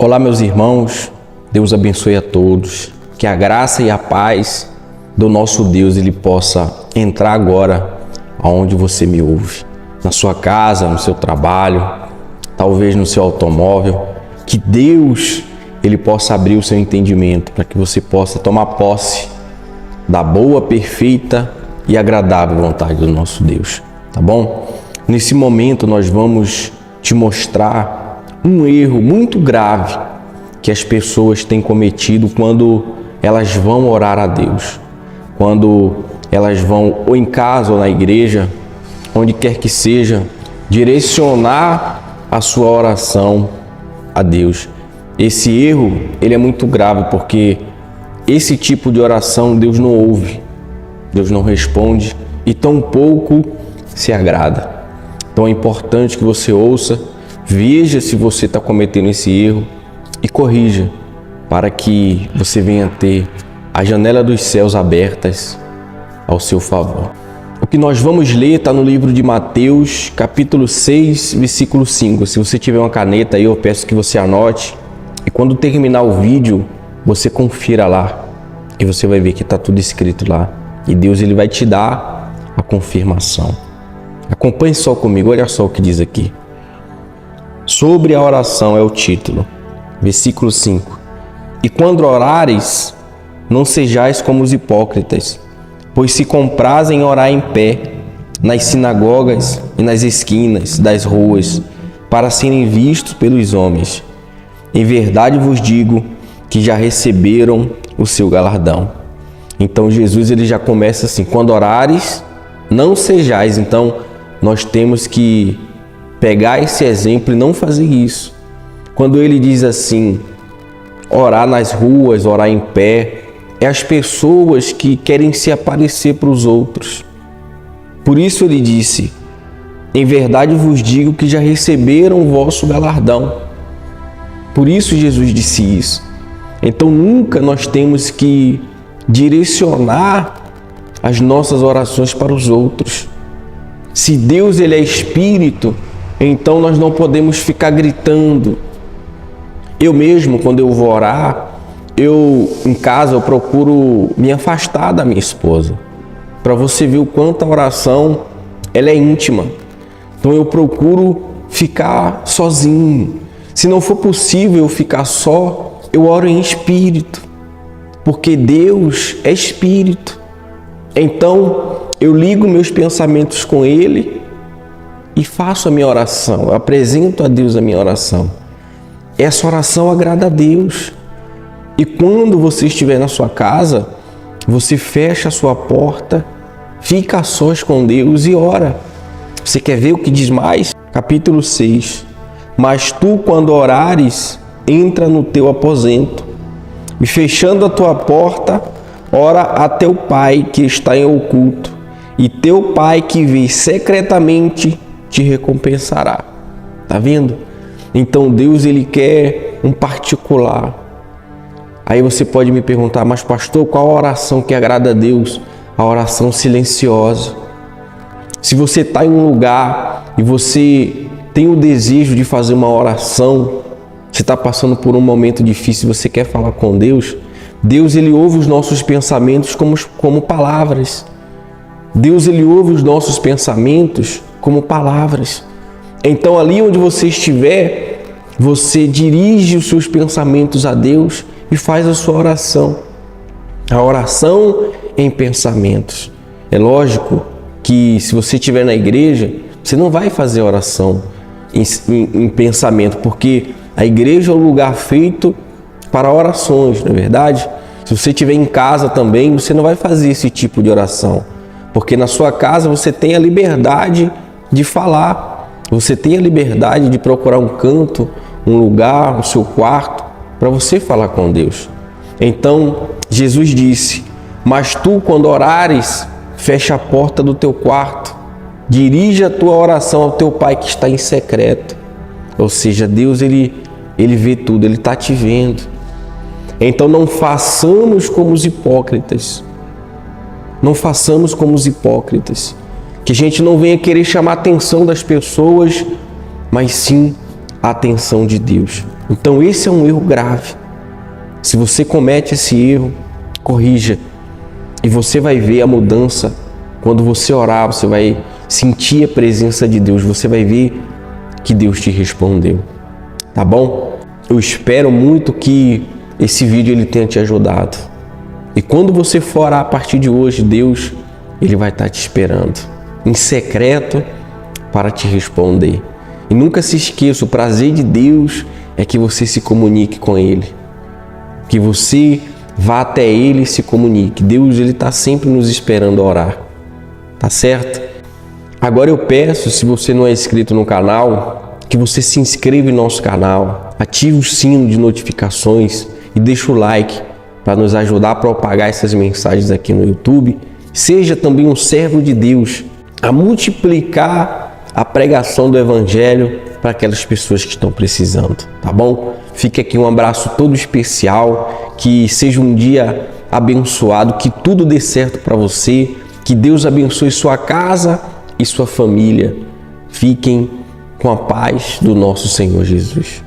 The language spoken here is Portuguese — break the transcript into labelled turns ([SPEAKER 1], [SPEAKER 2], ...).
[SPEAKER 1] Olá, meus irmãos, Deus abençoe a todos, que a graça e a paz do nosso Deus Ele possa entrar agora aonde você me ouve, na sua casa, no seu trabalho, talvez no seu automóvel, que Deus Ele possa abrir o seu entendimento para que você possa tomar posse da boa, perfeita e agradável vontade do nosso Deus, tá bom? Nesse momento nós vamos te mostrar um erro muito grave que as pessoas têm cometido quando elas vão orar a Deus, quando elas vão ou em casa ou na igreja, onde quer que seja, direcionar a sua oração a Deus. Esse erro, ele é muito grave porque esse tipo de oração Deus não ouve, Deus não responde e tampouco se agrada. Então é importante que você ouça, veja se você está cometendo esse erro e corrija, para que você venha ter a janela dos céus abertas ao seu favor. O que nós vamos ler está no livro de Mateus, capítulo 6, versículo 5. Se você tiver uma caneta aí, eu peço que você anote. E quando terminar o vídeo, você confira lá. E você vai ver que está tudo escrito lá. E Deus ele vai te dar a confirmação. Acompanhe só comigo, olha só o que diz aqui. Sobre a oração é o título, versículo 5. E quando orares, não sejais como os hipócritas, pois se comprazem orar em pé, nas sinagogas e nas esquinas das ruas, para serem vistos pelos homens. Em verdade vos digo que já receberam o seu galardão. Então Jesus ele já começa assim, quando orares, não sejais. Então nós temos que pegar esse exemplo e não fazer isso. Quando ele diz assim, orar nas ruas, orar em pé, é as pessoas que querem se aparecer para os outros. Por isso ele disse, em verdade vos digo que já receberam o vosso galardão. Por isso Jesus disse isso. Então nunca nós temos que direcionar as nossas orações para os outros. Se Deus ele é Espírito, então nós não podemos ficar gritando. Eu mesmo, quando eu vou orar, em casa eu procuro me afastar da minha esposa, para você ver o quanto a oração ela é íntima. Então eu procuro ficar sozinho. Se não for possível eu ficar só, eu oro em espírito, porque Deus é Espírito. Então eu ligo meus pensamentos com Ele e faço a minha oração, eu apresento a Deus a minha oração. Essa oração agrada a Deus. E quando você estiver na sua casa, você fecha a sua porta, fica a sós com Deus e ora. Você quer ver o que diz mais? Capítulo 6. Mas tu, quando orares, entra no teu aposento e fechando a tua porta, ora a teu Pai que está em oculto, e teu Pai que vê secretamente te recompensará. Tá vendo? Então Deus ele quer um particular. Aí você pode me perguntar, mas pastor, qual a oração que agrada a Deus? A oração silenciosa. Se você está em um lugar e você tem o desejo de fazer uma oração, você está passando por um momento difícil, você quer falar com Deus, Deus ele ouve os nossos pensamentos como palavras. Deus ele ouve os nossos pensamentos como palavras. Então ali onde você estiver, você dirige os seus pensamentos a Deus e faz a sua oração. A oração em pensamentos. É lógico que se você estiver na igreja, você não vai fazer oração em pensamento, porque a igreja é o lugar feito para orações, não é verdade? Se você estiver em casa também, você não vai fazer esse tipo de oração, porque na sua casa você tem a liberdade de falar. Você tem a liberdade de procurar um canto, um lugar, o seu quarto, para você falar com Deus. Então, Jesus disse, mas tu, quando orares, fecha a porta do teu quarto, dirige a tua oração ao teu Pai que está em secreto. Ou seja, Deus, ele vê tudo, Ele está te vendo. Então, não façamos como os hipócritas. Não façamos como os hipócritas. Que a gente não venha querer chamar a atenção das pessoas, mas sim a atenção de Deus. Então esse é um erro grave. Se você comete esse erro, corrija. E você vai ver a mudança. Quando você orar, você vai sentir a presença de Deus. Você vai ver que Deus te respondeu. Tá bom? Eu espero muito que esse vídeo ele tenha te ajudado. E quando você for orar a partir de hoje, Deus, ele vai estar te esperando em secreto para te responder. E nunca se esqueça, o prazer de Deus é que você se comunique com Ele. Que você vá até Ele e se comunique. Deus, ele está sempre nos esperando orar. Tá certo? Agora eu peço, se você não é inscrito no canal, que você se inscreva em nosso canal, ative o sino de notificações e deixe o like para nos ajudar a propagar essas mensagens aqui no YouTube. Seja também um servo de Deus a multiplicar a pregação do Evangelho para aquelas pessoas que estão precisando, tá bom? Fica aqui um abraço todo especial, que seja um dia abençoado, que tudo dê certo para você, que Deus abençoe sua casa e sua família. Fiquem com a paz do nosso Senhor Jesus.